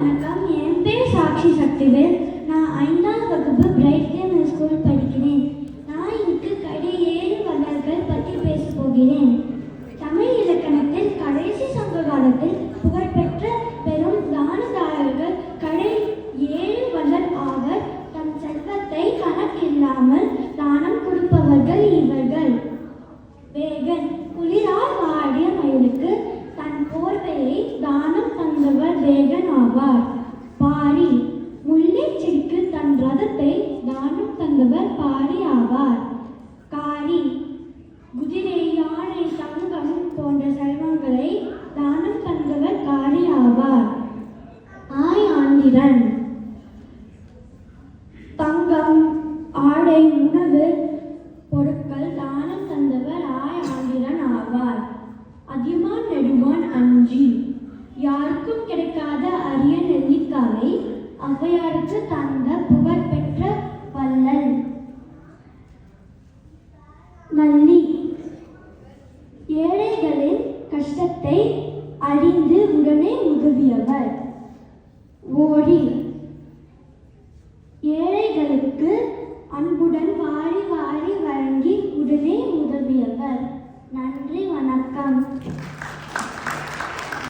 வணக்கம், என் பேர் சாட்சி சக்திவேல். நான் 5ஆம் வகுப்பு பிரைட்லியம் ஸ்கூல் படிக்கிறேன். நான் இன்னைக்கு கடை 7 வள்ளல்கள் பற்றி பேச போகிறேன். தமிழ் இலக்கணத்தில் கடைசி சங்க காலத்தில் புகழ்பெற்ற பெரும் தானதாரர்கள் கடை 7 வள்ளல் ஆவர். தம் செல்வத்தை கணக்கில்லாமல் தானம் கொடுப்பவர்கள் இவர்கள். வேகன் குளிரால் வாடிய மயிலுக்கு தன் போர்வையை தானம் தந்தவர் வேகன் ஆவார். பாரி முல்லைச்சிக்கு தன் ரதத்தை தானம் தந்தவர் பாரி ஆவார். காரி குதிரை, யானை, தங்கம் போன்ற செல்வங்களை தானம் தந்தவர் காரி ஆவார். ஆய் ஆண்டிரன் தங்கம், ஆடை, உணவு பொருட்கள் தானம் தந்தவர் ஆய் ஆண்டிரன் ஆவார். அதியமான் நெடுமான் அஞ்சி யாருக்கும் கிடைக்காத அரிய நெல்லிக்காயை ஔவையாருக்கு தந்த புகழ்பெற்ற வள்ளல். நல்லி ஏழைகளின் கஷ்டத்தை அறிந்து உடனே உதவியவர். ஓடி ஏழைகளுக்கு அன்புடன் வாரி வாரி வழங்கி உடனே உதவியவர். நன்றி, வணக்கம்.